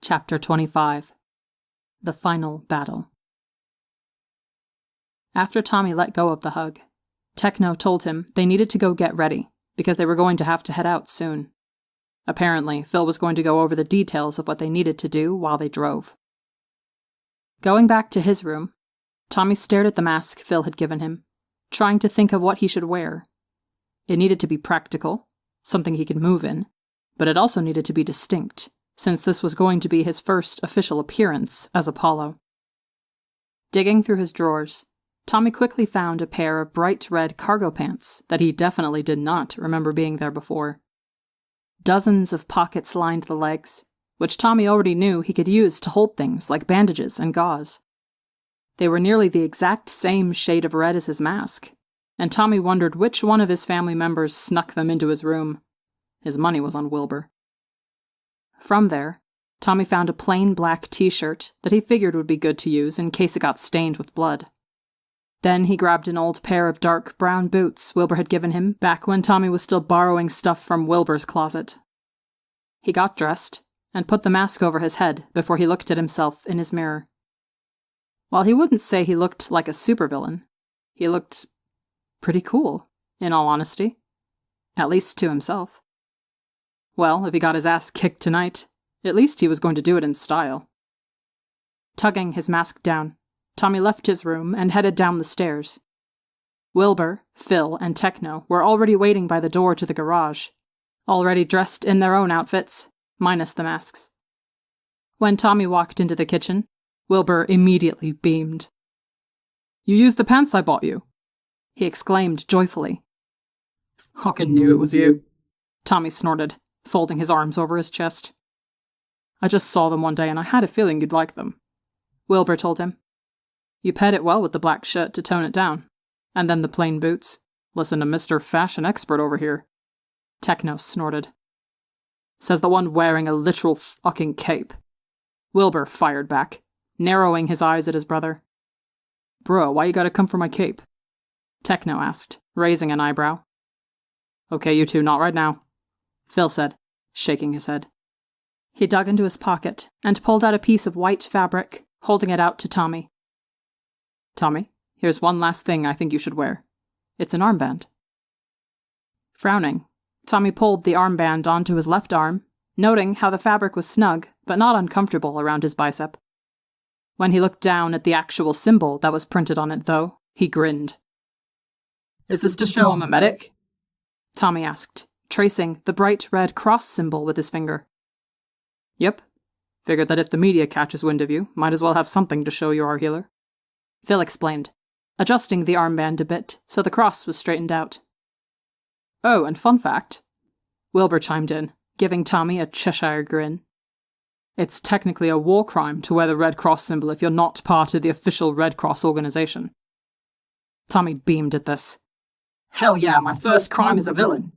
Chapter 25. The Final Battle. After Tommy let go of the hug, Techno told him they needed to go get ready, because they were going to have to head out soon. Apparently, Phil was going to go over the details of what they needed to do while they drove. Going back to his room, Tommy stared at the mask Phil had given him, trying to think of what he should wear. It needed to be practical, something he could move in, but it also needed to be distinct, since this was going to be his first official appearance as Apollo. Digging through his drawers, Tommy quickly found a pair of bright red cargo pants that he definitely did not remember being there before. Dozens of pockets lined the legs, which Tommy already knew he could use to hold things like bandages and gauze. They were nearly the exact same shade of red as his mask, and Tommy wondered which one of his family members snuck them into his room. His money was on Wilbur. From there, Tommy found a plain black t-shirt that he figured would be good to use in case it got stained with blood. Then he grabbed an old pair of dark brown boots Wilbur had given him back when Tommy was still borrowing stuff from Wilbur's closet. He got dressed and put the mask over his head before he looked at himself in his mirror. While he wouldn't say he looked like a supervillain, he looked pretty cool, in all honesty. At least to himself. Well, if he got his ass kicked tonight, at least he was going to do it in style. Tugging his mask down, Tommy left his room and headed down the stairs. Wilbur, Phil, and Techno were already waiting by the door to the garage, already dressed in their own outfits, minus the masks. When Tommy walked into the kitchen, Wilbur immediately beamed. "You used the pants I bought you," he exclaimed joyfully. "Fucking knew it was you," Tommy snorted, folding his arms over his chest. "I just saw them one day and I had a feeling you'd like them," Wilbur told him. "You paired it well with the black shirt to tone it down. And then the plain boots. Listen to Mr. Fashion Expert over here," Techno snorted. "Says the one wearing a literal fucking cape," Wilbur fired back, narrowing his eyes at his brother. "Bro, why you gotta come for my cape?" Techno asked, raising an eyebrow. "Okay, you two, not right now," Phil said, shaking his head. He dug into his pocket and pulled out a piece of white fabric, holding it out to Tommy. "Tommy, here's one last thing I think you should wear. It's an armband." Frowning, Tommy pulled the armband onto his left arm, noting how the fabric was snug but not uncomfortable around his bicep. When he looked down at the actual symbol that was printed on it, though, he grinned. "Is this to show I'm a medic?" Tommy asked, tracing the bright red cross symbol with his finger. "Yep. Figured that if the media catches wind of you, might as well have something to show you're our healer," Phil explained, adjusting the armband a bit so the cross was straightened out. "Oh, and fun fact," Wilbur chimed in, giving Tommy a Cheshire grin. "It's technically a war crime to wear the Red Cross symbol if you're not part of the official Red Cross organization." Tommy beamed at this. "Hell yeah, my first crime is a villain."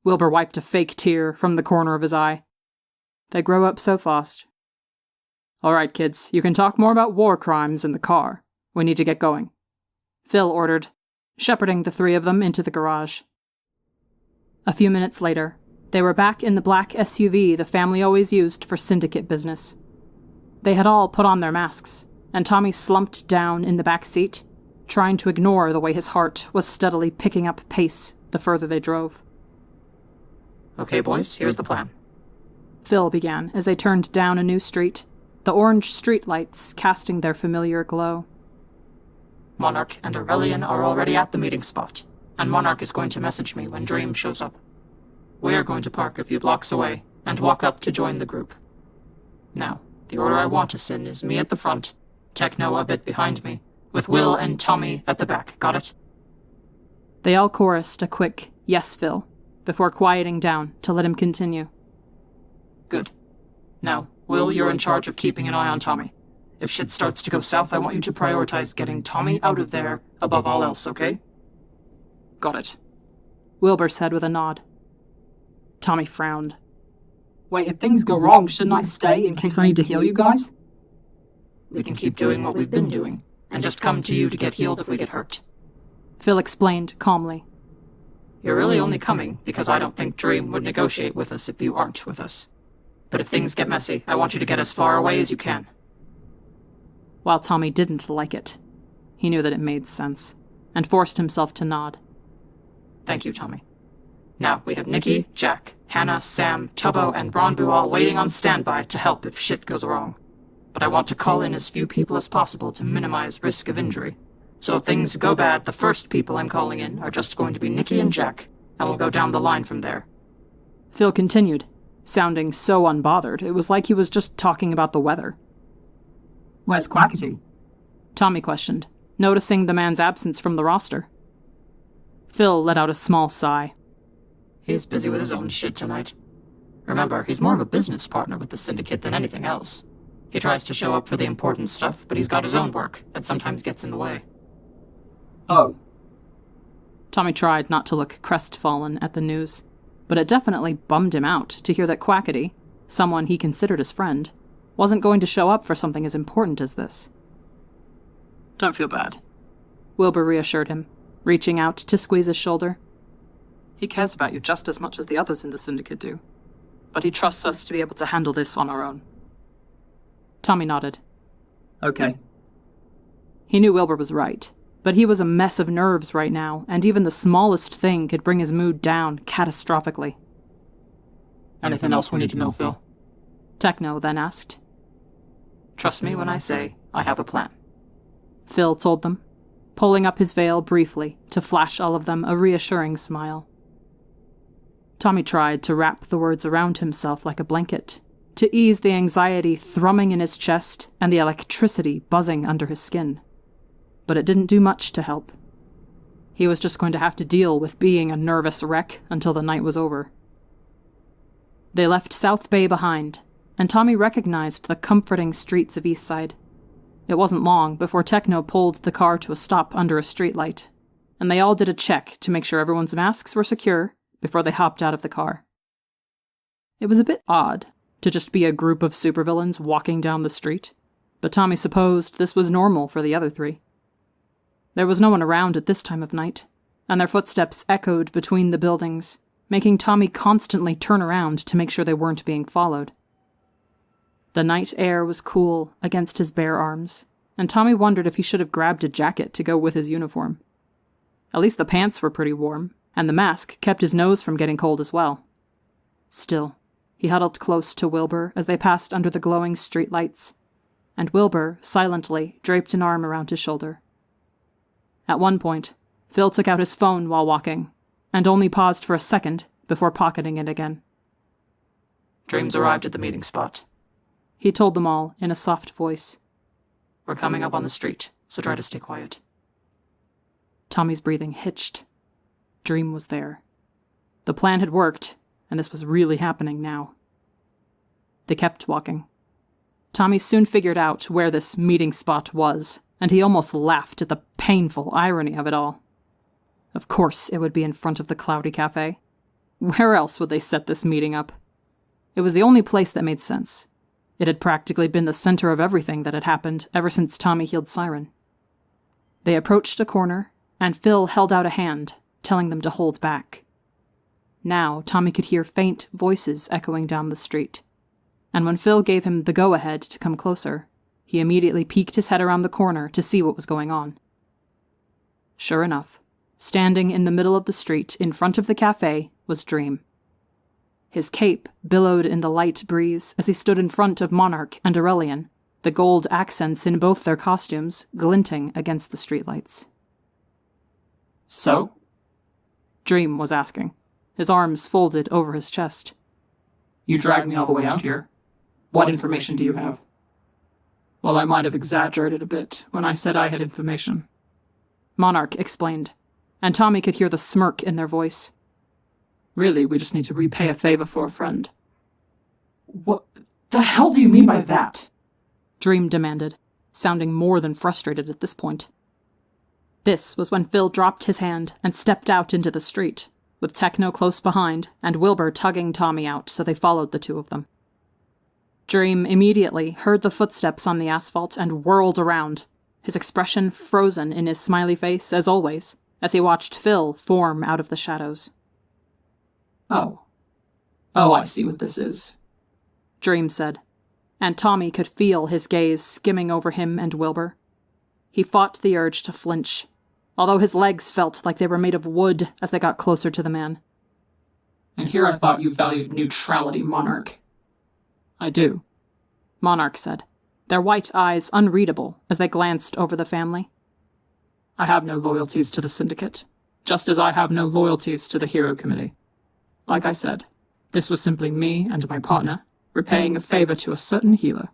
Wilbur wiped a fake tear from the corner of his eye. They grow up so fast. "All right, kids, you can talk more about war crimes in the car. We need to get going," Phil ordered, shepherding the three of them into the garage. A few minutes later, they were back in the black SUV the family always used for syndicate business. They had all put on their masks, and Tommy slumped down in the back seat, trying to ignore the way his heart was steadily picking up pace the further they drove. "Okay, boys, here's the plan," Phil began as they turned down a new street, the orange streetlights casting their familiar glow. "Monarch and Aurelian are already at the meeting spot, and Monarch is going to message me when Dream shows up. We're going to park a few blocks away and walk up to join the group. Now, the order I want us in is me at the front, Techno a bit behind me, with Will and Tommy at the back, got it?" They all chorused a quick, "Yes, Phil," before quieting down to let him continue. "Good. Now, Will, you're in charge of keeping an eye on Tommy. If shit starts to go south, I want you to prioritize getting Tommy out of there above all else, okay?" "Got it," Wilbur said with a nod. Tommy frowned. "Wait, if things go wrong, shouldn't I stay in case I need to heal you guys?" "We can keep doing what we've been doing, and just come to you to get healed if we get hurt," Phil explained calmly. "You're really only coming because I don't think Dream would negotiate with us if you aren't with us. But if things get messy, I want you to get as far away as you can. While Tommy didn't like it, he knew that it made sense, and forced himself to nod. Thank you, Tommy. Now, we have Nikki, Jack, Hannah, Sam, Tubbo, and Ronbu all waiting on standby to help if shit goes wrong. But I want to call in as few people as possible to minimize risk of injury. So if things go bad, the first people I'm calling in are just going to be Nikki and Jack, and we'll go down the line from there. Phil continued, sounding so unbothered, it was like he was just talking about the weather. Where's Quackity? Tommy questioned, noticing the man's absence from the roster. Phil let out a small sigh. He's busy with his own shit tonight. Remember, he's more of a business partner with the syndicate than anything else. He tries to show up for the important stuff, but he's got his own work that sometimes gets in the way. Oh. Tommy tried not to look crestfallen at the news, but it definitely bummed him out to hear that Quackity, someone he considered his friend, wasn't going to show up for something as important as this. Don't feel bad, Wilbur reassured him, reaching out to squeeze his shoulder. He cares about you just as much as the others in the syndicate do, but he trusts us to be able to handle this on our own. Tommy nodded. Okay. He knew Wilbur was right, but he was a mess of nerves right now, and even the smallest thing could bring his mood down catastrophically. Anything else we need to know, Phil? Techno then asked. Trust me when I say I have a plan. Phil told them, pulling up his veil briefly to flash all of them a reassuring smile. Tommy tried to wrap the words around himself like a blanket, to ease the anxiety thrumming in his chest and the electricity buzzing under his skin. But it didn't do much to help. He was just going to have to deal with being a nervous wreck until the night was over. They left South Bay behind, and Tommy recognized the comforting streets of Eastside. It wasn't long before Techno pulled the car to a stop under a streetlight, and they all did a check to make sure everyone's masks were secure before they hopped out of the car. It was a bit odd to just be a group of supervillains walking down the street, but Tommy supposed this was normal for the other three. There was no one around at this time of night, and their footsteps echoed between the buildings, making Tommy constantly turn around to make sure they weren't being followed. The night air was cool against his bare arms, and Tommy wondered if he should have grabbed a jacket to go with his uniform. At least the pants were pretty warm, and the mask kept his nose from getting cold as well. Still, he huddled close to Wilbur as they passed under the glowing streetlights, and Wilbur silently draped an arm around his shoulder. At one point, Phil took out his phone while walking, and only paused for a second before pocketing it again. Dreams arrived at the meeting spot. He told them all in a soft voice. We're coming up on the street, so try to stay quiet. Tommy's breathing hitched. Dream was there. The plan had worked, and this was really happening now. They kept walking. Tommy soon figured out where this meeting spot was, and he almost laughed at the painful irony of it all. Of course it would be in front of the Cloudy Cafe. Where else would they set this meeting up? It was the only place that made sense. It had practically been the center of everything that had happened ever since Tommy healed Siren. They approached a corner, and Phil held out a hand, telling them to hold back. Now Tommy could hear faint voices echoing down the street, and when Phil gave him the go-ahead to come closer, he immediately peeked his head around the corner to see what was going on. Sure enough, standing in the middle of the street in front of the cafe was Dream. His cape billowed in the light breeze as he stood in front of Monarch and Aurelian, the gold accents in both their costumes glinting against the streetlights. So? Dream was asking, his arms folded over his chest. You dragged me all the way out here. What information do you have? Well, I might have exaggerated a bit when I said I had information. Monarch explained, and Tommy could hear the smirk in their voice. Really, we just need to repay a favor for a friend. What the hell do you mean by that? Dream demanded, sounding more than frustrated at this point. This was when Phil dropped his hand and stepped out into the street, with Techno close behind and Wilbur tugging Tommy out so they followed the two of them. Dream immediately heard the footsteps on the asphalt and whirled around, his expression frozen in his smiley face as always, as he watched Phil form out of the shadows. Oh, I see what this is. Dream said, and Tommy could feel his gaze skimming over him and Wilbur. He fought the urge to flinch, although his legs felt like they were made of wood as they got closer to the man. And here I thought you valued neutrality, Monarch. I do, Monarch said, their white eyes unreadable as they glanced over the family. I have no loyalties to the Syndicate, just as I have no loyalties to the Hero Committee. Like I said, this was simply me and my partner repaying a favor to a certain healer.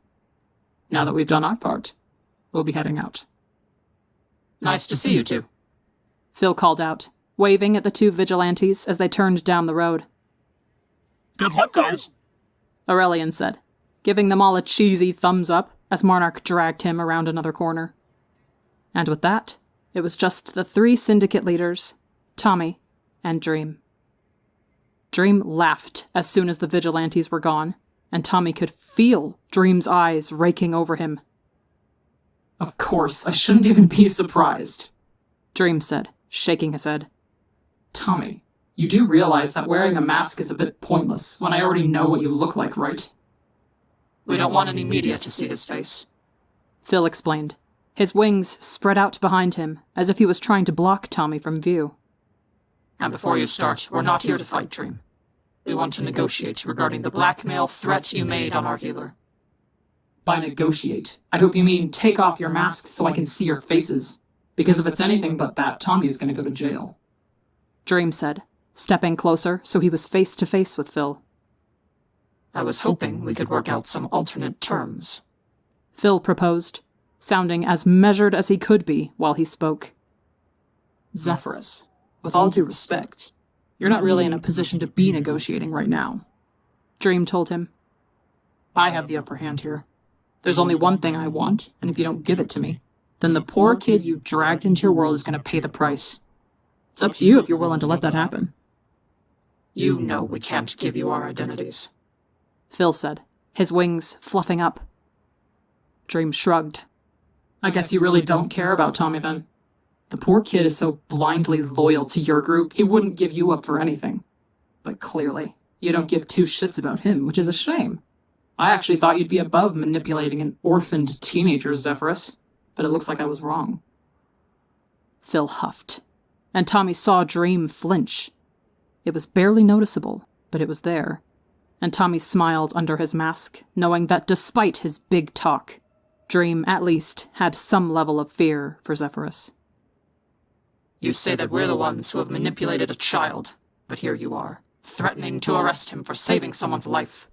Now that we've done our part, we'll be heading out. Nice to see you two, Phil called out, waving at the two vigilantes as they turned down the road. Good luck, guys, Aurelian said, giving them all a cheesy thumbs up as Monarch dragged him around another corner. And with that, it was just the three Syndicate leaders, Tommy, and Dream. Dream laughed as soon as the vigilantes were gone, and Tommy could feel Dream's eyes raking over him. Of course, I shouldn't even be surprised, Dream said, shaking his head. Tommy, you do realize that wearing a mask is a bit pointless when I already know what you look like, right? We don't want any media to see his face, Phil explained, his wings spread out behind him as if he was trying to block Tommy from view. And before you start, we're not here to fight, Dream. We want to negotiate regarding the blackmail threat you made on our healer. By negotiate, I hope you mean take off your masks so I can see your faces. Because if it's anything but that, Tommy is going to go to jail. Dream said, stepping closer so he was face to face with Phil. I was hoping we could work out some alternate terms, Phil proposed, sounding as measured as he could be while he spoke. Zephyrus, with all due respect, you're not really in a position to be negotiating right now, Dream told him. I have the upper hand here. There's only one thing I want, and if you don't give it to me, then the poor kid you dragged into your world is going to pay the price. It's up to you if you're willing to let that happen. You know we can't give you our identities, Phil said, his wings fluffing up. Dream shrugged. I guess you really don't care about Tommy then. The poor kid is so blindly loyal to your group, he wouldn't give you up for anything. But clearly, you don't give two shits about him, which is a shame. I actually thought you'd be above manipulating an orphaned teenager, Zephyrus, but it looks like I was wrong. Phil huffed, and Tommy saw Dream flinch. It was barely noticeable, but it was there, and Tommy smiled under his mask, knowing that despite his big talk, Dream at least had some level of fear for Zephyrus. You say that we're the ones who have manipulated a child, but here you are, threatening to arrest him for saving someone's life.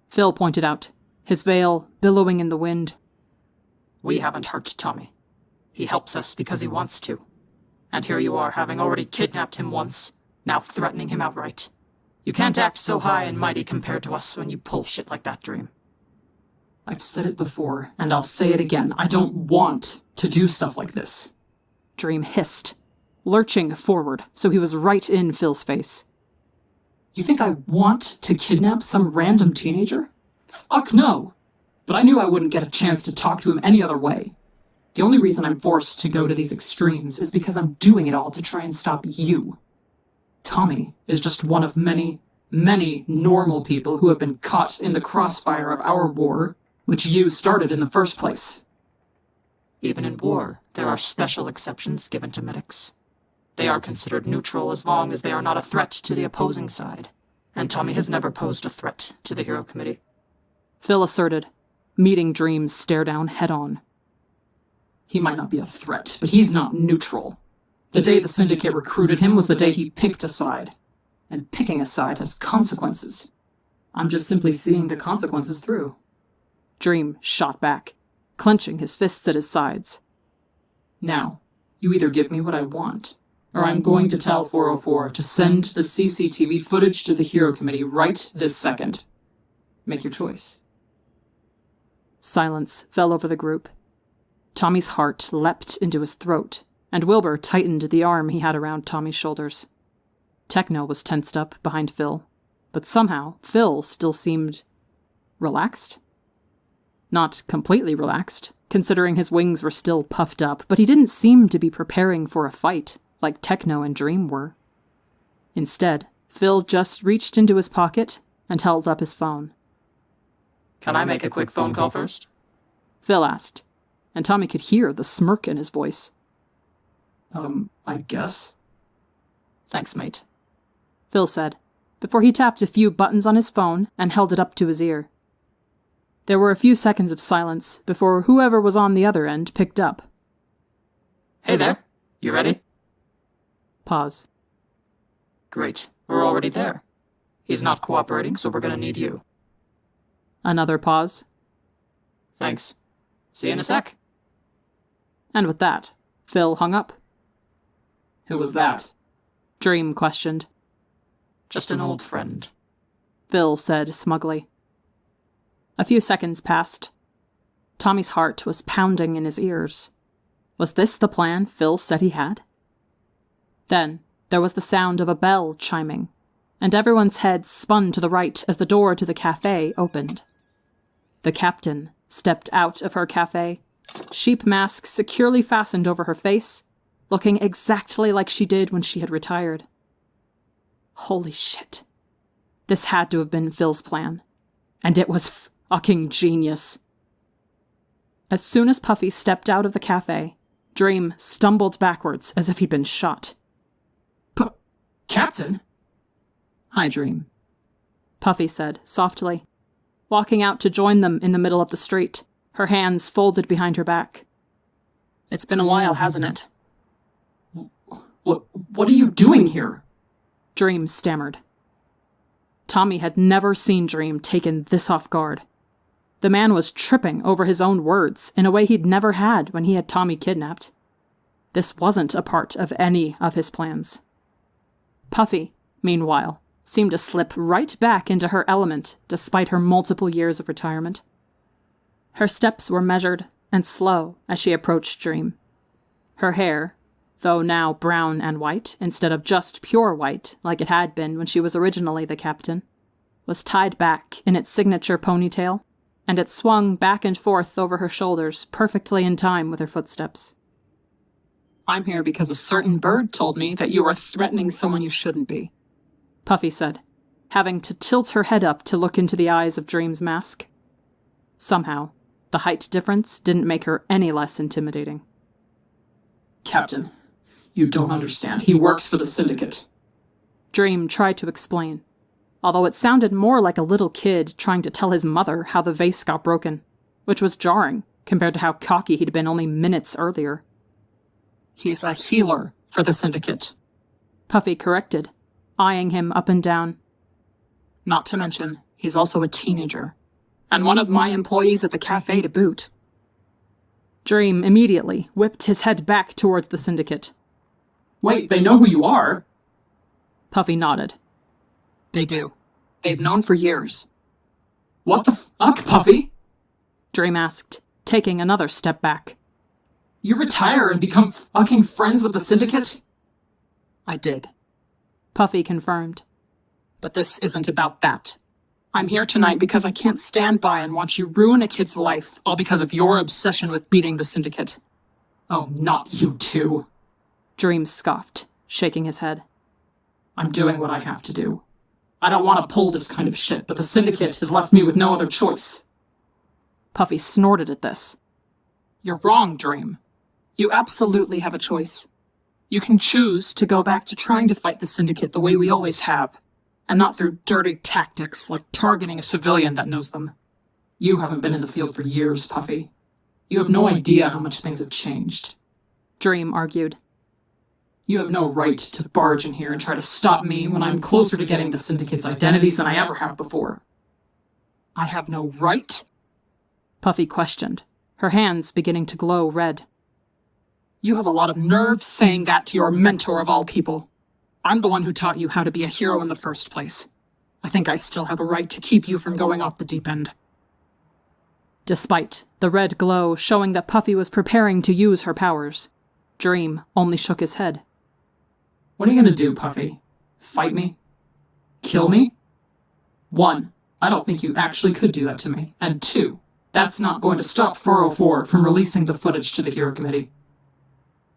Phil pointed out, his veil billowing in the wind. We haven't hurt Tommy. He helps us because he wants to. And here you are, having already kidnapped him once, now threatening him outright. You can't act so high and mighty compared to us when you pull shit like that, Dream. I've said it before, and I'll say it again. I don't want to do stuff like this. Dream hissed, lurching forward so he was right in Phil's face. You think I want to kidnap some random teenager? Fuck no! But I knew I wouldn't get a chance to talk to him any other way. The only reason I'm forced to go to these extremes is because I'm doing it all to try and stop you. Tommy is just one of many, many normal people who have been caught in the crossfire of our war, which you started in the first place. Even in war, there are special exceptions given to medics. They are considered neutral as long as they are not a threat to the opposing side, and Tommy has never posed a threat to the Hero Committee. Phil asserted, meeting Dream's stare-down head-on. He might not be a threat, but he's not neutral. The day the Syndicate recruited him was the day he picked a side, and picking a side has consequences. I'm just simply seeing the consequences through. Dream shot back, clenching his fists at his sides. Now, you either give me what I want, or I'm going to tell 404 to send the CCTV footage to the Hero Committee right this second. Make your choice. Silence fell over the group. Tommy's heart leapt into his throat, and Wilbur tightened the arm he had around Tommy's shoulders. Techno was tensed up behind Phil, but somehow Phil still seemed relaxed. Not completely relaxed, considering his wings were still puffed up, but he didn't seem to be preparing for a fight like Techno and Dream were. Instead, Phil just reached into his pocket and held up his phone. Can I make a quick phone call first? Phil asked, and Tommy could hear the smirk in his voice. I guess. Thanks, mate. Phil said, before he tapped a few buttons on his phone and held it up to his ear. There were a few seconds of silence before whoever was on the other end picked up. Hey there, you ready? Pause. Great, we're already there. He's not cooperating, so we're gonna need you. Another pause. Thanks. See you in a sec. And with that, Phil hung up. Who was that? Dream questioned. Just an old friend. Phil said smugly. A few seconds passed. Tommy's heart was pounding in his ears. Was this the plan Phil said he had? Then there was the sound of a bell chiming, and everyone's heads spun to the right as the door to the cafe opened. The captain stepped out of her cafe, sheep mask securely fastened over her face, looking exactly like she did when she had retired. Holy shit. This had to have been Phil's plan. And it was fucking genius. As soon as Puffy stepped out of the cafe, Dream stumbled backwards as if he'd been shot. Captain? Hi, Dream. Puffy said softly, walking out to join them in the middle of the street, her hands folded behind her back. It's been a while, hasn't it? What are you doing here? Dream stammered. Tommy had never seen Dream taken this off guard. The man was tripping over his own words in a way he'd never had when he had Tommy kidnapped. This wasn't a part of any of his plans. Puffy, meanwhile, seemed to slip right back into her element despite her multiple years of retirement. Her steps were measured and slow as she approached Dream. Her hair, though now brown and white instead of just pure white like it had been when she was originally the captain, was tied back in its signature ponytail, and it swung back and forth over her shoulders perfectly in time with her footsteps. I'm here because a certain bird told me that you are threatening someone you shouldn't be, Puffy said, having to tilt her head up to look into the eyes of Dream's mask. Somehow, the height difference didn't make her any less intimidating. Captain, you don't understand. He works for the Syndicate. Dream tried to explain, although it sounded more like a little kid trying to tell his mother how the vase got broken, which was jarring compared to how cocky he'd been only minutes earlier. He's a healer for the Syndicate, Puffy corrected, eyeing him up and down. Not to mention, he's also a teenager, and one of my employees at the cafe to boot. Dream immediately whipped his head back towards the Syndicate. Wait, they know who you are? Puffy nodded. They do. They've known for years. What the fuck, Puffy? Dream asked, taking another step back. You retire and become fucking friends with the Syndicate? I did, Puffy confirmed. But this isn't about that. I'm here tonight because I can't stand by and watch you ruin a kid's life, all because of your obsession with beating the Syndicate. Oh, not you too. Dream scoffed, shaking his head. I'm doing what I have to do. I don't want to pull this kind of shit, but the Syndicate has left me with no other choice. Puffy snorted at this. You're wrong, Dream. You absolutely have a choice. You can choose to go back to trying to fight the Syndicate the way we always have, and not through dirty tactics like targeting a civilian that knows them. You haven't been in the field for years, Puffy. You have no idea how much things have changed. Dream argued. You have no right to barge in here and try to stop me when I'm closer to getting the Syndicate's identities than I ever have before. I have no right? Puffy questioned, her hands beginning to glow red. You have a lot of nerve saying that to your mentor of all people. I'm the one who taught you how to be a hero in the first place. I think I still have a right to keep you from going off the deep end. Despite the red glow showing that Puffy was preparing to use her powers, Dream only shook his head. What are you going to do, Puffy? Fight me? Kill me? 1, I don't think you actually could do that to me. And 2, that's not going to stop 404 from releasing the footage to the Hero Committee.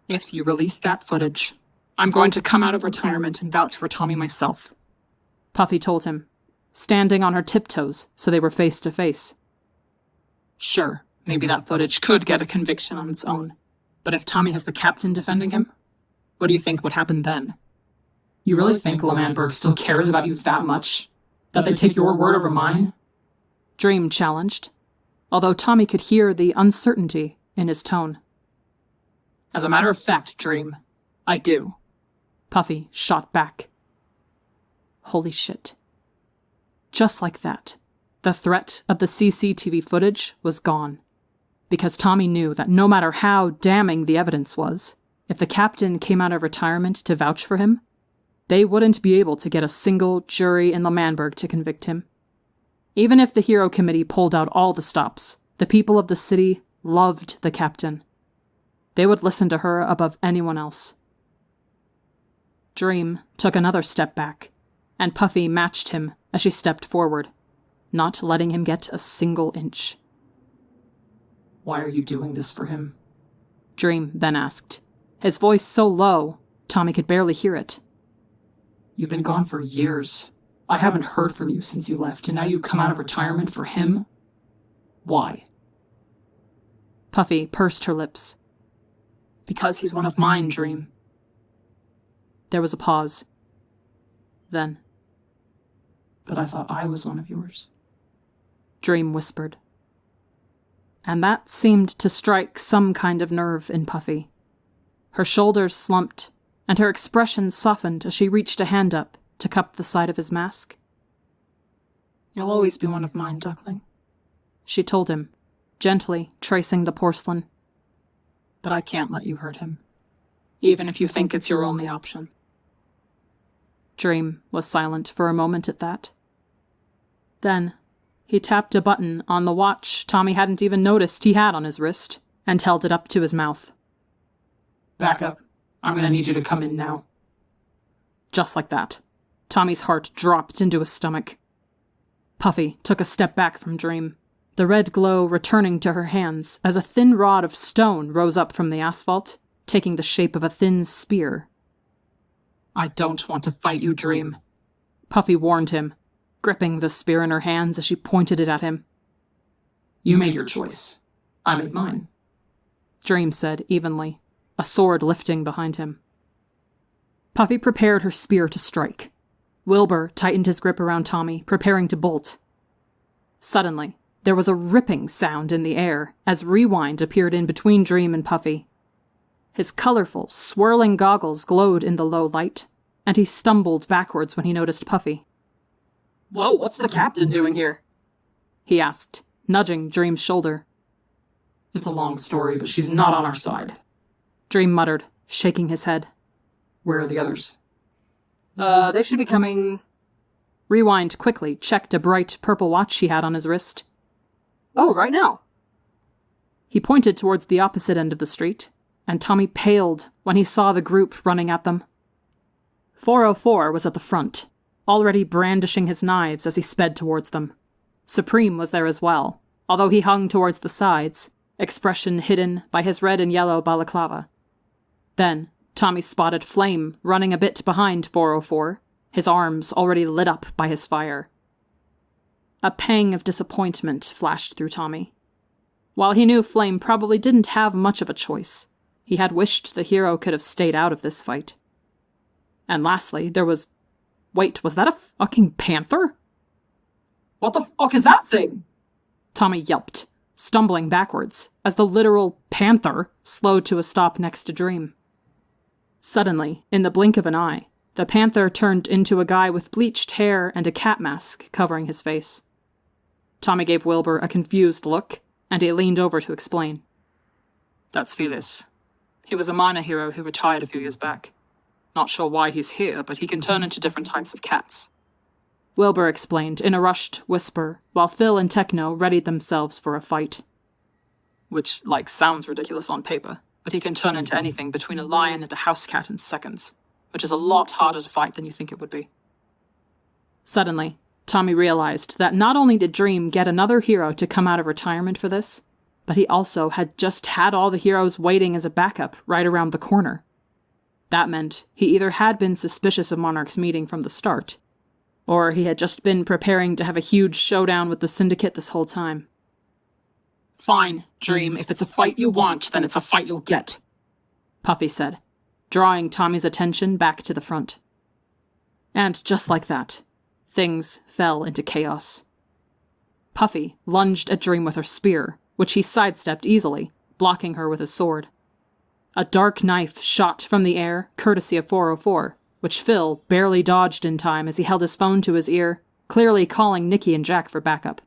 If you release that footage, I'm going to come out of retirement and vouch for Tommy myself. Puffy told him, standing on her tiptoes so they were face to face. Sure, maybe that footage could get a conviction on its own. But if Tommy has the captain defending him, what do you think would happen then? You really think L'Manberg still cares about you that much? That they take your word over mine? Dream challenged, although Tommy could hear the uncertainty in his tone. As a matter of fact, Dream, I do. Puffy shot back. Holy shit. Just like that, the threat of the CCTV footage was gone. Because Tommy knew that no matter how damning the evidence was, if the captain came out of retirement to vouch for him, they wouldn't be able to get a single jury in L'Manberg to convict him. Even if the Hero Committee pulled out all the stops, the people of the city loved the captain. They would listen to her above anyone else. Dream took another step back, and Puffy matched him as she stepped forward, not letting him get a single inch. Why are you doing this for him? Dream then asked, his voice so low, Tommy could barely hear it. You've been gone for years. I haven't heard from you since you left, and now you come out of retirement for him? Why? Puffy pursed her lips. Because he's one of mine, Dream. There was a pause. Then, but I thought I was one of yours. Dream whispered. And that seemed to strike some kind of nerve in Puffy. Her shoulders slumped, and her expression softened as she reached a hand up to cup the side of his mask. You'll always be one of mine, Duckling, she told him, gently tracing the porcelain. But I can't let you hurt him, even if you think it's your only option. Dream was silent for a moment at that. Then, he tapped a button on the watch Tommy hadn't even noticed he had on his wrist, and held it up to his mouth. Back up. I'm gonna need you to come in now. Just like that, Tommy's heart dropped into his stomach. Puffy took a step back from Dream, the red glow returning to her hands as a thin rod of stone rose up from the asphalt, taking the shape of a thin spear. I don't want to fight you, Dream, Puffy warned him, gripping the spear in her hands as she pointed it at him. You made your choice. I made mine, Dream said evenly, a sword lifting behind him. Puffy prepared her spear to strike. Wilbur tightened his grip around Tommy, preparing to bolt. Suddenly, there was a ripping sound in the air as Rewind appeared in between Dream and Puffy. His colorful, swirling goggles glowed in the low light, and he stumbled backwards when he noticed Puffy. Whoa, what's the captain doing here? He asked, nudging Dream's shoulder. It's a long story, but she's not on our side, Dream muttered, shaking his head. Where are the others? They should be coming... Rewind quickly checked a bright purple watch he had on his wrist. Oh, right now. He pointed towards the opposite end of the street, and Tommy paled when he saw the group running at them. 404 was at the front, already brandishing his knives as he sped towards them. Supreme was there as well, although he hung towards the sides, expression hidden by his red and yellow balaclava. Then, Tommy spotted Flame running a bit behind 404, his arms already lit up by his fire. A pang of disappointment flashed through Tommy. While he knew Flame probably didn't have much of a choice, he had wished the hero could have stayed out of this fight. And lastly, there was... Wait, was that a fucking panther? What the fuck is that thing? Tommy yelped, stumbling backwards, as the literal panther slowed to a stop next to Dream. Suddenly, in the blink of an eye, the panther turned into a guy with bleached hair and a cat mask covering his face. Tommy gave Wilbur a confused look, and he leaned over to explain. That's Felis. He was a minor hero who retired a few years back. Not sure why he's here, but he can turn into different types of cats. Wilbur explained in a rushed whisper, while Phil and Techno readied themselves for a fight. Which, sounds ridiculous on paper, but he can turn into anything between a lion and a house cat in seconds, which is a lot harder to fight than you think it would be. Suddenly, Tommy realized that not only did Dream get another hero to come out of retirement for this, but he also had just had all the heroes waiting as a backup right around the corner. That meant he either had been suspicious of Monarch's meeting from the start, or he had just been preparing to have a huge showdown with the Syndicate this whole time. Fine, Dream. If it's a fight you want, then it's a fight you'll get, Puffy said, drawing Tommy's attention back to the front. And just like that, things fell into chaos. Puffy lunged at Dream with her spear, which he sidestepped easily, blocking her with his sword. A dark knife shot from the air, courtesy of 404, which Phil barely dodged in time as he held his phone to his ear, clearly calling Nikki and Jack for backup.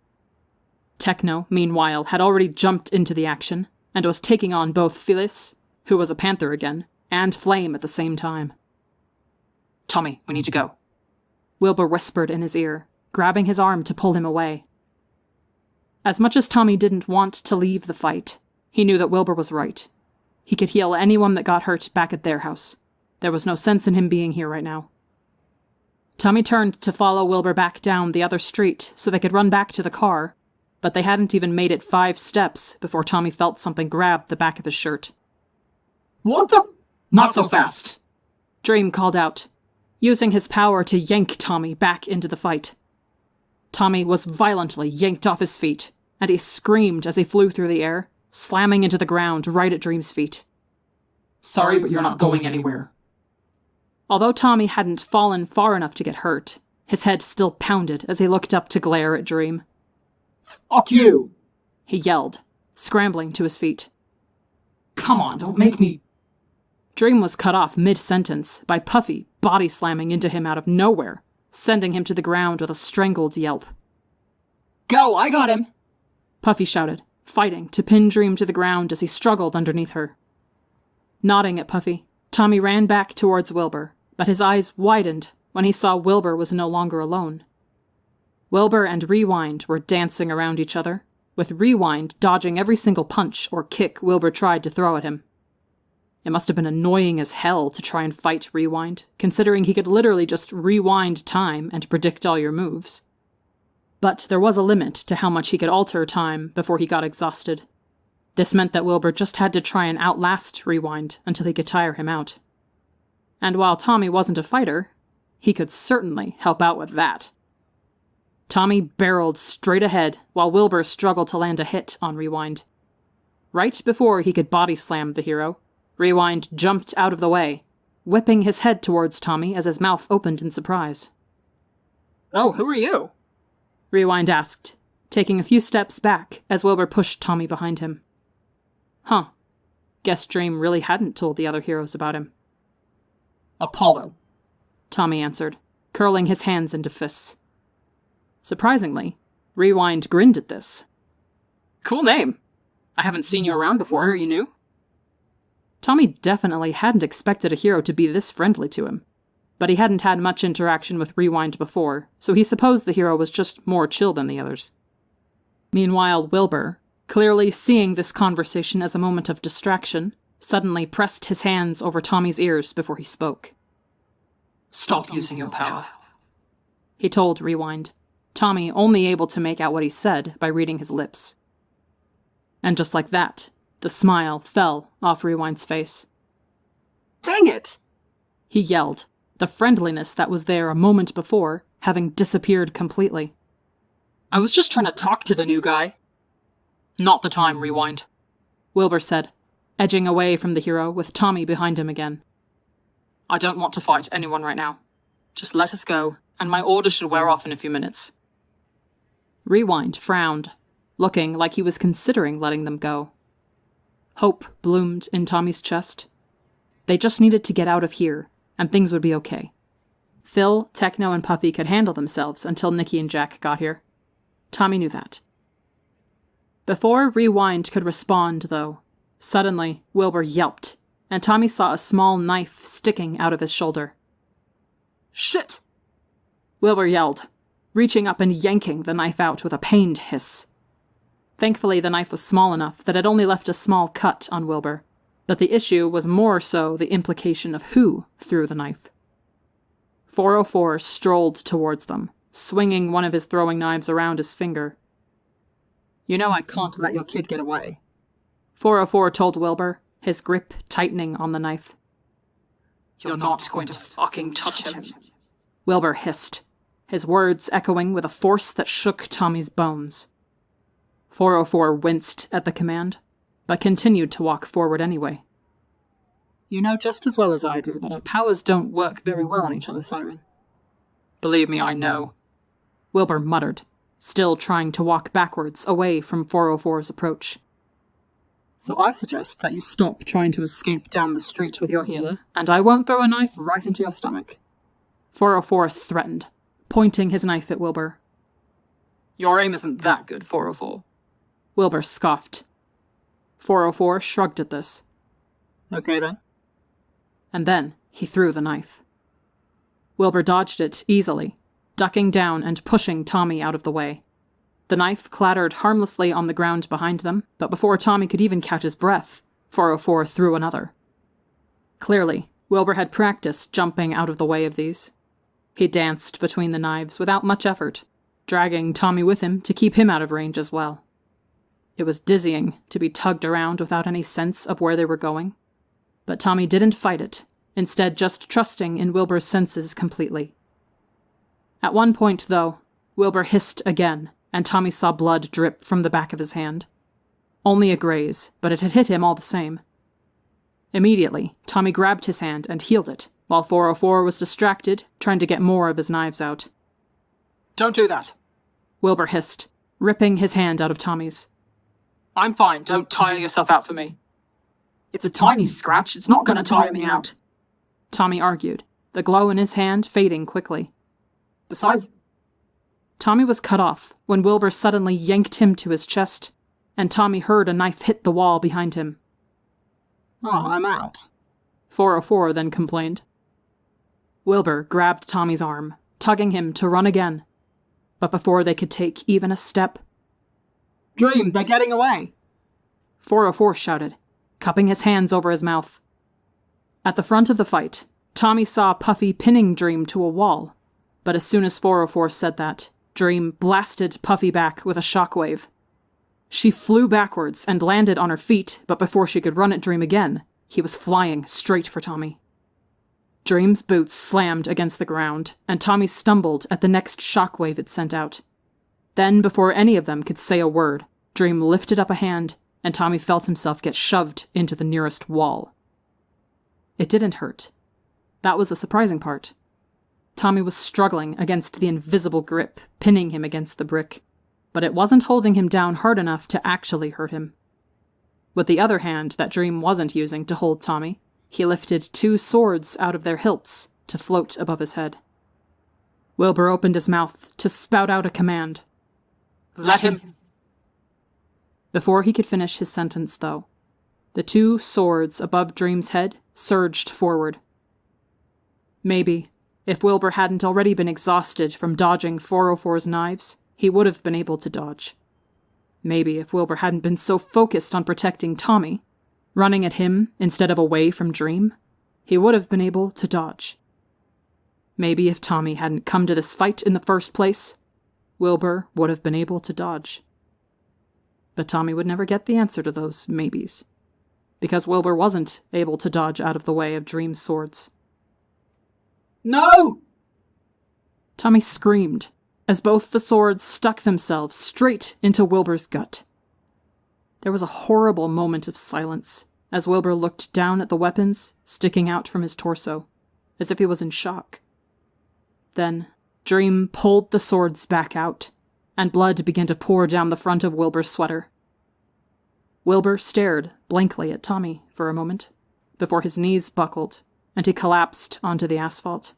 Techno, meanwhile, had already jumped into the action, and was taking on both Phyllis, who was a panther again, and Flame at the same time. Tommy, we need to go, Wilbur whispered in his ear, grabbing his arm to pull him away. As much as Tommy didn't want to leave the fight, he knew that Wilbur was right. He could heal anyone that got hurt back at their house. There was no sense in him being here right now. Tommy turned to follow Wilbur back down the other street so they could run back to the car, but they hadn't even made it 5 steps before Tommy felt something grab the back of his shirt. What the? Not so fast, Dream called out, using his power to yank Tommy back into the fight. Tommy was violently yanked off his feet, and he screamed as he flew through the air, slamming into the ground right at Dream's feet. Sorry, but you're not going anywhere. Although Tommy hadn't fallen far enough to get hurt, his head still pounded as he looked up to glare at Dream. Fuck you, he yelled, scrambling to his feet. Come on, don't make me... Dream was cut off mid-sentence by Puffy body slamming into him out of nowhere, sending him to the ground with a strangled yelp. Go, I got him, Puffy shouted, fighting to pin Dream to the ground as he struggled underneath her. Nodding at Puffy, Tommy ran back towards Wilbur, but his eyes widened when he saw Wilbur was no longer alone. Wilbur and Rewind were dancing around each other, with Rewind dodging every single punch or kick Wilbur tried to throw at him. It must have been annoying as hell to try and fight Rewind, considering he could literally just rewind time and predict all your moves. But there was a limit to how much he could alter time before he got exhausted. This meant that Wilbur just had to try and outlast Rewind until he could tire him out. And while Tommy wasn't a fighter, he could certainly help out with that. Tommy barreled straight ahead while Wilbur struggled to land a hit on Rewind. Right before he could body slam the hero, Rewind jumped out of the way, whipping his head towards Tommy as his mouth opened in surprise. Oh, who are you? Rewind asked, taking a few steps back as Wilbur pushed Tommy behind him. Huh. Guess Dream really hadn't told the other heroes about him. Apollo, Tommy answered, curling his hands into fists. Surprisingly, Rewind grinned at this. Cool name. I haven't seen you around before, are you new? Tommy definitely hadn't expected a hero to be this friendly to him, but he hadn't had much interaction with Rewind before, so he supposed the hero was just more chill than the others. Meanwhile, Wilbur, clearly seeing this conversation as a moment of distraction, suddenly pressed his hands over Tommy's ears before he spoke. Stop using your power, he told Rewind, Tommy only able to make out what he said by reading his lips. And just like that, the smile fell off Rewind's face. Dang it! He yelled, the friendliness that was there a moment before having disappeared completely. I was just trying to talk to the new guy. Not the time, Rewind, Wilbur said, edging away from the hero with Tommy behind him again. I don't want to fight anyone right now. Just let us go, and my order should wear off in a few minutes. Rewind frowned, looking like he was considering letting them go. Hope bloomed in Tommy's chest. They just needed to get out of here, and things would be okay. Phil, Techno, and Puffy could handle themselves until Nikki and Jack got here. Tommy knew that. Before Rewind could respond, though, suddenly Wilbur yelped, and Tommy saw a small knife sticking out of his shoulder. Shit! Wilbur yelled, reaching up and yanking the knife out with a pained hiss. Thankfully, the knife was small enough that it only left a small cut on Wilbur, but the issue was more so the implication of who threw the knife. 404 strolled towards them, swinging one of his throwing knives around his finger. You know I can't let your kid get away, 404 told Wilbur, his grip tightening on the knife. You're not going to fucking touch him, Wilbur hissed, his words echoing with a force that shook Tommy's bones. 404 winced at the command, but continued to walk forward anyway. You know just as well as I do that our powers don't work very well on each other, Siren. Believe me, I know, Wilbur muttered, still trying to walk backwards away from 404's approach. So I suggest that you stop trying to escape down the street with your healer, and I won't throw a knife right into your stomach. 404 threatened, pointing his knife at Wilbur. Your aim isn't that good, 404. Wilbur scoffed. 404 shrugged at this. Okay then. And then he threw the knife. Wilbur dodged it easily, ducking down and pushing Tommy out of the way. The knife clattered harmlessly on the ground behind them, but before Tommy could even catch his breath, 404 threw another. Clearly, Wilbur had practiced jumping out of the way of these. He danced between the knives without much effort, dragging Tommy with him to keep him out of range as well. It was dizzying to be tugged around without any sense of where they were going. But Tommy didn't fight it, instead just trusting in Wilbur's senses completely. At one point, though, Wilbur hissed again, and Tommy saw blood drip from the back of his hand. Only a graze, but it had hit him all the same. Immediately, Tommy grabbed his hand and healed it, while 404 was distracted, trying to get more of his knives out. Don't do that, Wilbur hissed, ripping his hand out of Tommy's. I'm fine, don't tire yourself out for me. It's a tiny scratch, it's not going to tire me out, Tommy argued, the glow in his hand fading quickly. Besides, Tommy was cut off when Wilbur suddenly yanked him to his chest, and Tommy heard a knife hit the wall behind him. Oh, I'm out, 404 then complained. Wilbur grabbed Tommy's arm, tugging him to run again. But before they could take even a step... Dream, they're getting away! 404 shouted, cupping his hands over his mouth. At the front of the fight, Tommy saw Puffy pinning Dream to a wall, but as soon as 404 said that, Dream blasted Puffy back with a shockwave. She flew backwards and landed on her feet, but before she could run at Dream again, he was flying straight for Tommy. Dream's boots slammed against the ground, and Tommy stumbled at the next shockwave it sent out. Then, before any of them could say a word, Dream lifted up a hand, and Tommy felt himself get shoved into the nearest wall. It didn't hurt. That was the surprising part. Tommy was struggling against the invisible grip, pinning him against the brick, but it wasn't holding him down hard enough to actually hurt him. With the other hand that Dream wasn't using to hold Tommy, he lifted 2 swords out of their hilts to float above his head. Wilbur opened his mouth to spout out a command. Let him! Before he could finish his sentence, though, the 2 swords above Dream's head surged forward. Maybe, if Wilbur hadn't already been exhausted from dodging 404's knives, he would have been able to dodge. Maybe if Wilbur hadn't been so focused on protecting Tommy, running at him instead of away from Dream, he would have been able to dodge. Maybe if Tommy hadn't come to this fight in the first place, Wilbur would have been able to dodge. But Tommy would never get the answer to those maybes, because Wilbur wasn't able to dodge out of the way of Dream's swords. No! Tommy screamed as both the swords stuck themselves straight into Wilbur's gut. There was a horrible moment of silence as Wilbur looked down at the weapons sticking out from his torso, as if he was in shock. Then, Dream pulled the swords back out, and blood began to pour down the front of Wilbur's sweater. Wilbur stared blankly at Tommy for a moment, before his knees buckled, and he collapsed onto the asphalt.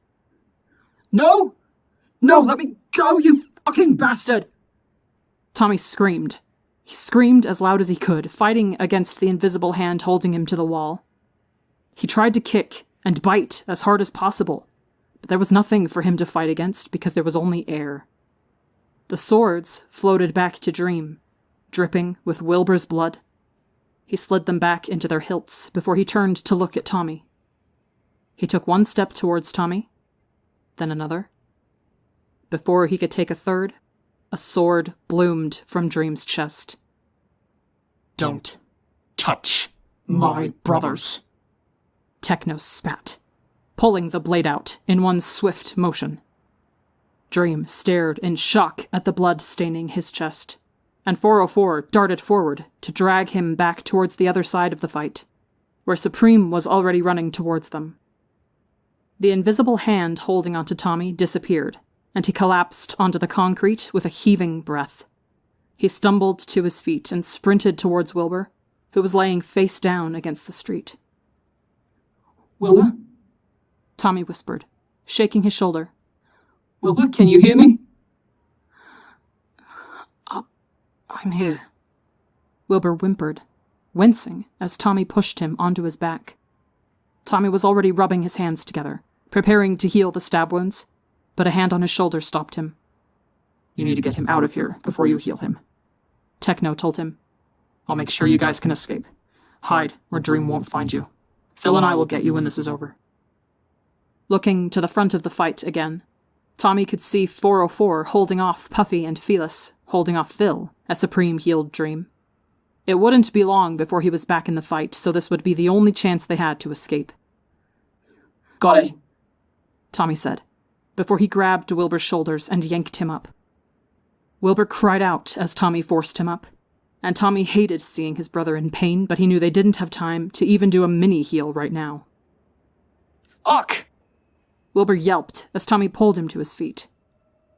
No! No, let me go, you fucking bastard! Tommy screamed. He screamed as loud as he could, fighting against the invisible hand holding him to the wall. He tried to kick and bite as hard as possible, but there was nothing for him to fight against because there was only air. The swords floated back to Dream, dripping with Wilbur's blood. He slid them back into their hilts before he turned to look at Tommy. He took one step towards Tommy, then another. Before he could take a third, a sword bloomed from Dream's chest. Don't touch my brothers, Techno spat, pulling the blade out in one swift motion. Dream stared in shock at the blood staining his chest, and 404 darted forward to drag him back towards the other side of the fight, where Supreme was already running towards them. The invisible hand holding onto Tommy disappeared, and he collapsed onto the concrete with a heaving breath. He stumbled to his feet and sprinted towards Wilbur, who was laying face down against the street. Wilbur? Tommy whispered, shaking his shoulder. Wilbur, can you hear me? I'm here. Wilbur whimpered, wincing as Tommy pushed him onto his back. Tommy was already rubbing his hands together, preparing to heal the stab wounds, but a hand on his shoulder stopped him. You need to get him out of here before you heal him, Techno told him. I'll make sure you guys can escape. Hide where Dream won't find you. Phil and I will get you when this is over. Looking to the front of the fight again, Tommy could see 404 holding off Puffy and Felis, holding off Phil, as Supreme healed Dream. It wouldn't be long before he was back in the fight, so this would be the only chance they had to escape. Got it, Tommy said, before he grabbed Wilbur's shoulders and yanked him up. Wilbur cried out as Tommy forced him up, and Tommy hated seeing his brother in pain, but he knew they didn't have time to even do a mini-heal right now. Fuck! Wilbur yelped as Tommy pulled him to his feet.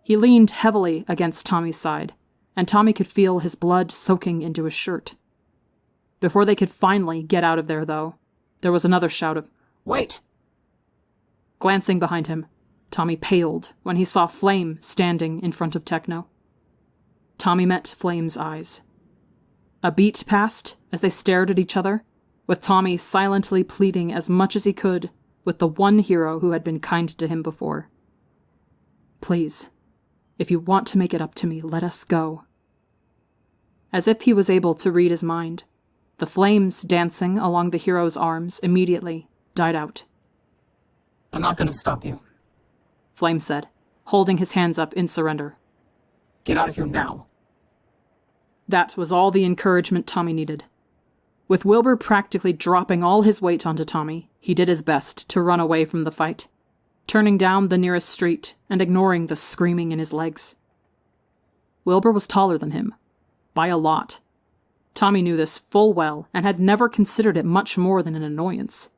He leaned heavily against Tommy's side, and Tommy could feel his blood soaking into his shirt. Before they could finally get out of there, though, there was another shout of, "Wait!" Glancing behind him, Tommy paled when he saw Flame standing in front of Techno. Tommy met Flame's eyes. A beat passed as they stared at each other, with Tommy silently pleading as much as he could with the one hero who had been kind to him before. "Please, if you want to make it up to me, let us go." As if he was able to read his mind, the flames dancing along the hero's arms immediately died out. I'm not gonna stop you, Flame said, holding his hands up in surrender. Get out of here now. That was all the encouragement Tommy needed. With Wilbur practically dropping all his weight onto Tommy, he did his best to run away from the fight, turning down the nearest street and ignoring the screaming in his legs. Wilbur was taller than him, by a lot. Tommy knew this full well and had never considered it much more than an annoyance.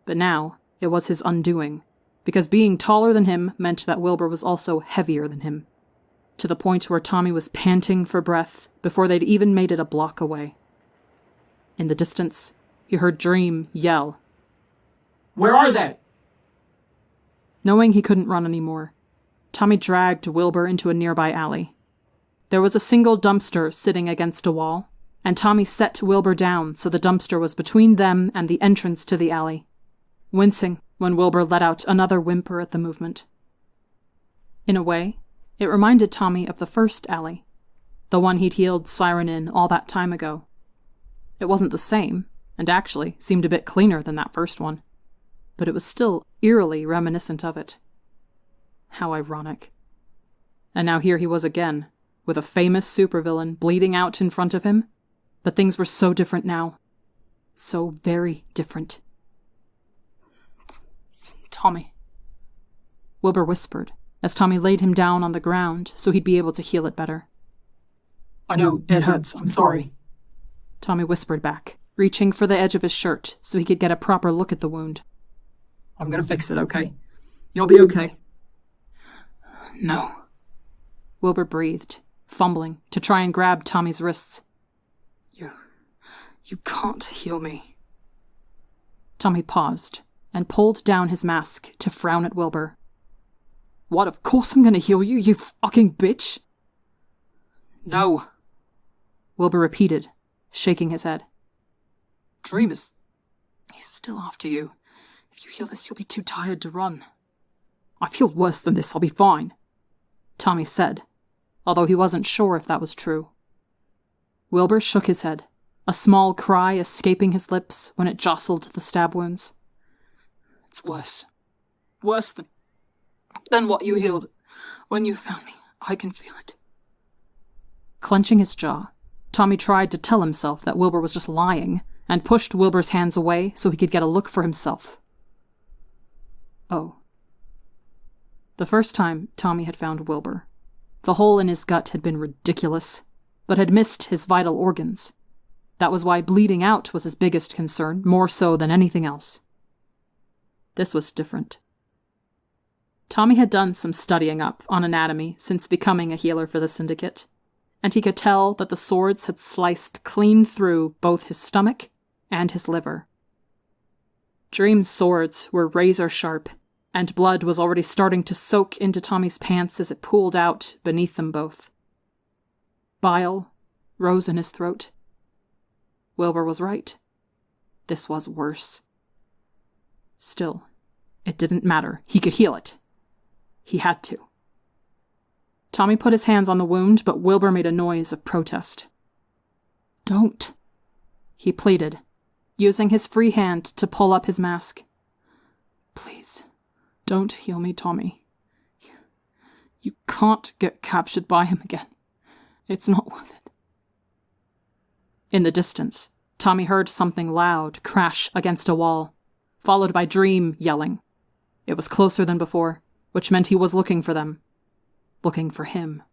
But now, it was his undoing, because being taller than him meant that Wilbur was also heavier than him, to the point where Tommy was panting for breath before they'd even made it a block away. In the distance, he heard Dream yell, "Where are they?" Knowing he couldn't run anymore, Tommy dragged Wilbur into a nearby alley. There was a single dumpster sitting against a wall, and Tommy set Wilbur down so the dumpster was between them and the entrance to the alley, wincing when Wilbur let out another whimper at the movement. In a way, it reminded Tommy of the first alley, the one he'd healed Siren in all that time ago. It wasn't the same, and actually seemed a bit cleaner than that first one, but it was still eerily reminiscent of it. How ironic. And now here he was again, with a famous supervillain bleeding out in front of him, but things were so different now. So very different. "Tommy," Wilbur whispered, as Tommy laid him down on the ground so he'd be able to heal it better. "I know, it hurts, I'm sorry," Tommy whispered back, reaching for the edge of his shirt so he could get a proper look at the wound. "I'm gonna fix it, okay? You'll be okay." "No," Wilbur breathed, fumbling to try and grab Tommy's wrists. You can't heal me." Tommy paused and pulled down his mask to frown at Wilbur. "What, of course I'm gonna heal you, you fucking bitch?" "No," Wilbur repeated, shaking his head. "He's still after you. If you heal this, you'll be too tired to run." "I've healed worse than this, I'll be fine," Tommy said, although he wasn't sure if that was true. Wilbur shook his head, a small cry escaping his lips when it jostled the stab wounds. "It's worse. Worse than what you healed. When you found me, I can feel it." Clenching his jaw, Tommy tried to tell himself that Wilbur was just lying, and pushed Wilbur's hands away so he could get a look for himself. Oh. The first time Tommy had found Wilbur, the hole in his gut had been ridiculous, but had missed his vital organs. That was why bleeding out was his biggest concern, more so than anything else. This was different. Tommy had done some studying up on anatomy since becoming a healer for the Syndicate, and he could tell that the swords had sliced clean through both his stomach and his liver. Dream's swords were razor sharp, and blood was already starting to soak into Tommy's pants as it pooled out beneath them both. Bile rose in his throat. Wilbur was right. This was worse. Still, it didn't matter. He could heal it. He had to. Tommy put his hands on the wound, but Wilbur made a noise of protest. "Don't," he pleaded, using his free hand to pull up his mask. "Please, don't heal me, Tommy. You can't get captured by him again. It's not worth it." In the distance, Tommy heard something loud crash against a wall, followed by Dream yelling. It was closer than before, which meant he was looking for them. Looking for him.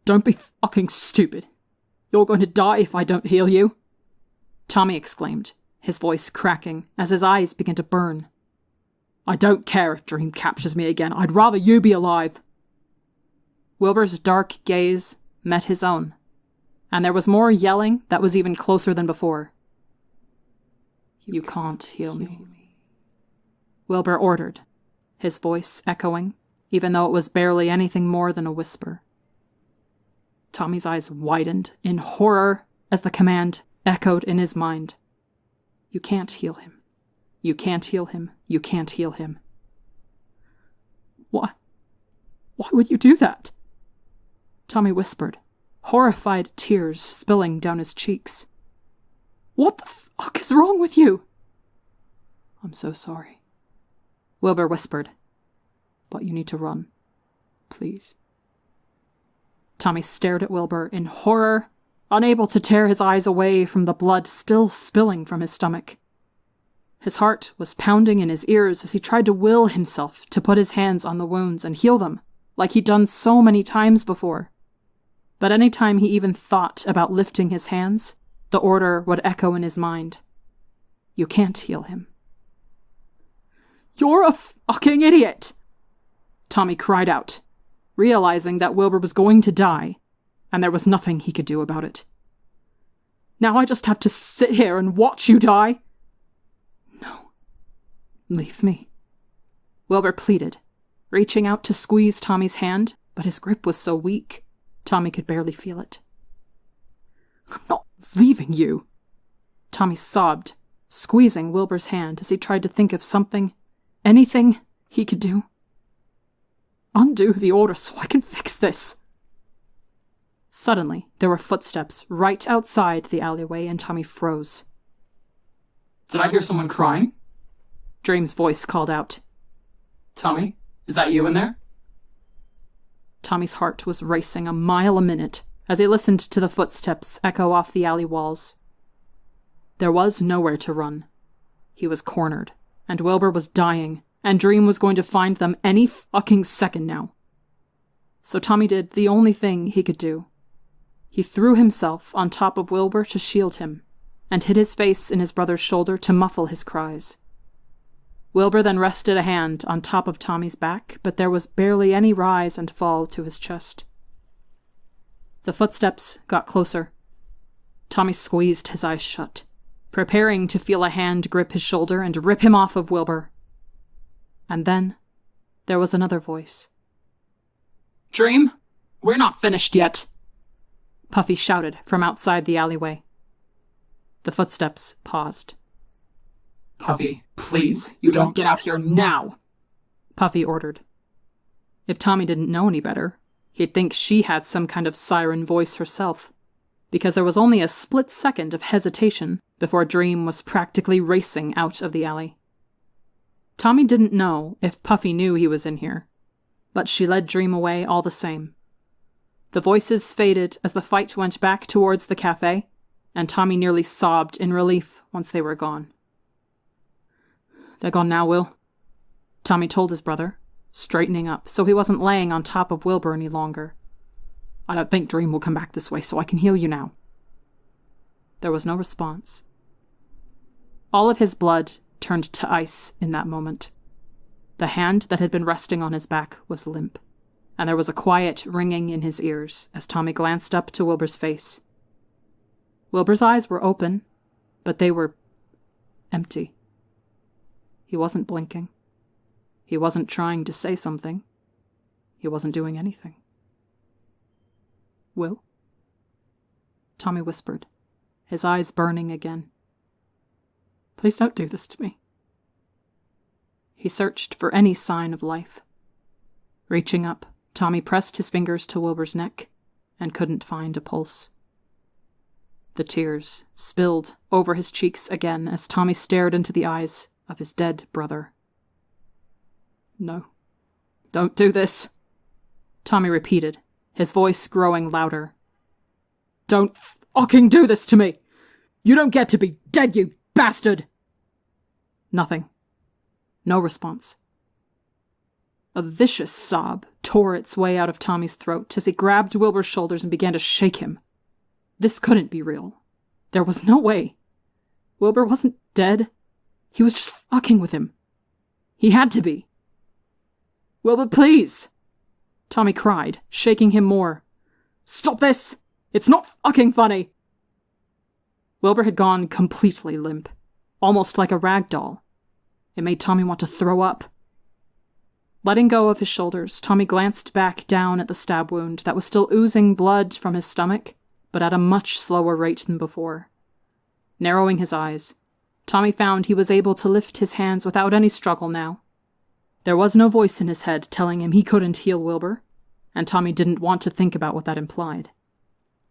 "Don't be fucking stupid. You're going to die if I don't heal you," Tommy exclaimed, his voice cracking as his eyes began to burn. "I don't care if Dream captures me again. I'd rather you be alive." Wilbur's dark gaze met his own, and there was more yelling that was even closer than before. "You can't heal me," Wilbur ordered, his voice echoing, even though it was barely anything more than a whisper. Tommy's eyes widened in horror as the command echoed in his mind. "You can't heal him. You can't heal him. You can't heal him." Why would you do that?" Tommy whispered, horrified tears spilling down his cheeks. "What the fuck is wrong with you?" "I'm so sorry," Wilbur whispered. "But you need to run. Please." Tommy stared at Wilbur in horror, unable to tear his eyes away from the blood still spilling from his stomach. His heart was pounding in his ears as he tried to will himself to put his hands on the wounds and heal them, like he'd done so many times before. But any time he even thought about lifting his hands, the order would echo in his mind. "You can't heal him." "You're a fucking idiot!" Tommy cried out, realizing that Wilbur was going to die, and there was nothing he could do about it. "Now I just have to sit here and watch you die?" "No. Leave me," Wilbur pleaded, reaching out to squeeze Tommy's hand, but his grip was so weak, Tommy could barely feel it. "I'm not leaving you," Tommy sobbed, squeezing Wilbur's hand as he tried to think of something, anything he could do. "Undo the order so I can fix this." Suddenly, there were footsteps right outside the alleyway and Tommy froze. "Did I hear someone crying?" Dream's voice called out. "Tommy, is that you in there?" Tommy's heart was racing a mile a minute as he listened to the footsteps echo off the alley walls. There was nowhere to run. He was cornered, and Wilbur was dying, and Dream was going to find them any fucking second now. So Tommy did the only thing he could do. He threw himself on top of Wilbur to shield him, and hid his face in his brother's shoulder to muffle his cries. Wilbur then rested a hand on top of Tommy's back, but there was barely any rise and fall to his chest. The footsteps got closer. Tommy squeezed his eyes shut, preparing to feel a hand grip his shoulder and rip him off of Wilbur. And then there was another voice. "Dream, we're not finished yet," Puffy shouted from outside the alleyway. The footsteps paused. "Puffy, please, you don't get out here now," Puffy ordered. If Tommy didn't know any better, he'd think she had some kind of siren voice herself, because there was only a split second of hesitation before Dream was practically racing out of the alley. Tommy didn't know if Puffy knew he was in here, but she led Dream away all the same. The voices faded as the fight went back towards the cafe, and Tommy nearly sobbed in relief once they were gone. "They're gone now, Will," Tommy told his brother, straightening up so he wasn't laying on top of Wilbur any longer. I don't think Dream will come back this way, so I can heal you now." There was no response. All of his blood turned to ice in that moment. The hand that had been resting on his back was limp, and there was a quiet ringing in his ears as Tommy glanced up to Wilbur's face. Wilbur's eyes were open, but they were empty. He wasn't blinking. He wasn't trying to say something. He wasn't doing anything. "Will?" Tommy whispered, his eyes burning again. "Please don't do this to me." He searched for any sign of life. Reaching up, Tommy pressed his fingers to Wilbur's neck and couldn't find a pulse. The tears spilled over his cheeks again as Tommy stared into the eyes of his dead brother. "No, don't do this," Tommy repeated, his voice growing louder. "Don't fucking do this to me! You don't get to be dead, you bastard!" Nothing. No response. A vicious sob tore its way out of Tommy's throat as he grabbed Wilbur's shoulders and began to shake him. This couldn't be real. There was no way. Wilbur wasn't dead. He was just fucking with him. He had to be. "Wilbur, please!" Tommy cried, shaking him more. "Stop this! It's not fucking funny!" Wilbur had gone completely limp, almost like a rag doll. It made Tommy want to throw up. Letting go of his shoulders, Tommy glanced back down at the stab wound that was still oozing blood from his stomach, but at a much slower rate than before. Narrowing his eyes, Tommy found he was able to lift his hands without any struggle now. There was no voice in his head telling him he couldn't heal Wilbur, and Tommy didn't want to think about what that implied.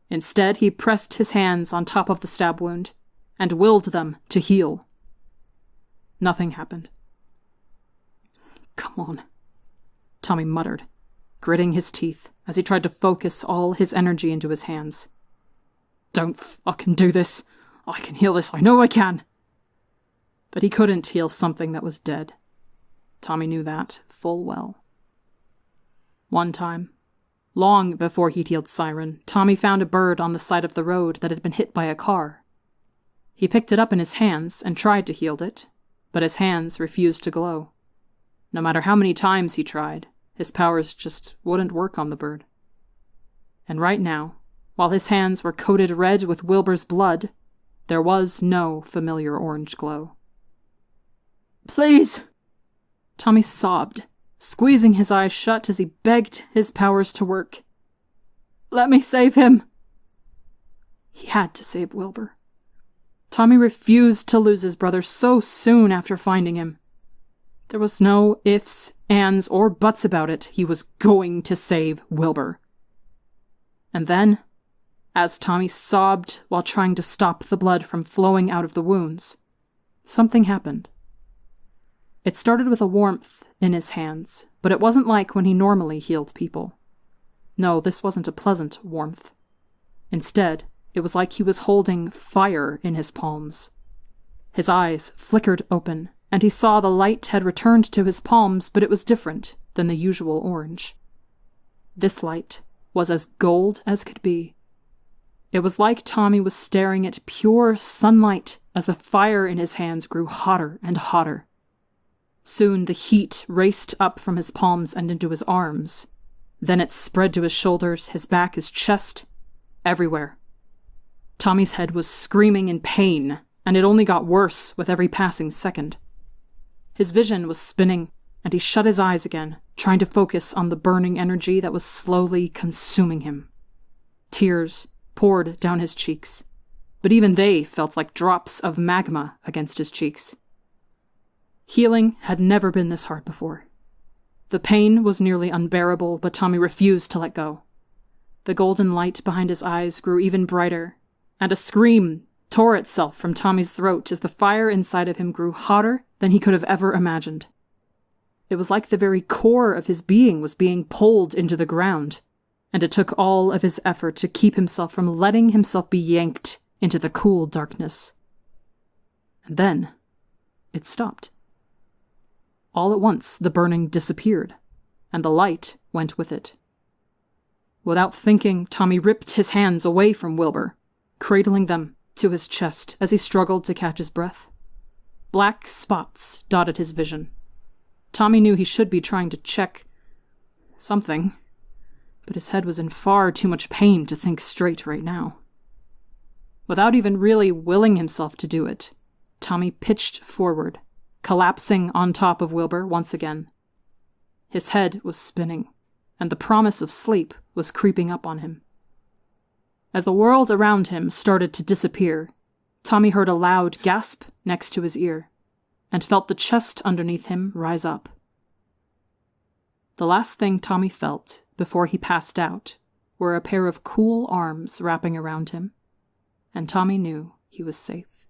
Instead, he pressed his hands on top of the stab wound and willed them to heal. Nothing happened. "Come on," Tommy muttered, gritting his teeth as he tried to focus all his energy into his hands. "Don't fucking do this. I can heal this, I know I can." But he couldn't heal something that was dead. Tommy knew that full well. One time, long before he'd healed Siren, Tommy found a bird on the side of the road that had been hit by a car. He picked it up in his hands and tried to heal it, but his hands refused to glow. No matter how many times he tried, his powers just wouldn't work on the bird. And right now, while his hands were coated red with Wilbur's blood, there was no familiar orange glow. "Please!" Tommy sobbed, squeezing his eyes shut as he begged his powers to work. "Let me save him!" He had to save Wilbur. Tommy refused to lose his brother so soon after finding him. There was no ifs, ands, or buts about it. He was going to save Wilbur. And then, as Tommy sobbed while trying to stop the blood from flowing out of the wounds, something happened. It started with a warmth in his hands, but it wasn't like when he normally healed people. No, this wasn't a pleasant warmth. Instead, it was like he was holding fire in his palms. His eyes flickered open, and he saw the light had returned to his palms, but it was different than the usual orange. This light was as gold as could be. It was like Tommy was staring at pure sunlight as the fire in his hands grew hotter and hotter. Soon the heat raced up from his palms and into his arms. Then it spread to his shoulders, his back, his chest, everywhere. Tommy's head was screaming in pain, and it only got worse with every passing second. His vision was spinning, and he shut his eyes again, trying to focus on the burning energy that was slowly consuming him. Tears poured down his cheeks, but even they felt like drops of magma against his cheeks. Healing had never been this hard before. The pain was nearly unbearable, but Tommy refused to let go. The golden light behind his eyes grew even brighter, and a scream tore itself from Tommy's throat as the fire inside of him grew hotter than he could have ever imagined. It was like the very core of his being was being pulled into the ground, and it took all of his effort to keep himself from letting himself be yanked into the cool darkness. And then, it stopped. All at once, the burning disappeared, and the light went with it. Without thinking, Tommy ripped his hands away from Wilbur, cradling them to his chest as he struggled to catch his breath. Black spots dotted his vision. Tommy knew he should be trying to check something, but his head was in far too much pain to think straight right now. Without even really willing himself to do it, Tommy pitched forward, collapsing on top of Wilbur once again. His head was spinning, and the promise of sleep was creeping up on him. As the world around him started to disappear, Tommy heard a loud gasp next to his ear, and felt the chest underneath him rise up. The last thing Tommy felt before he passed out were a pair of cool arms wrapping around him, and Tommy knew he was safe.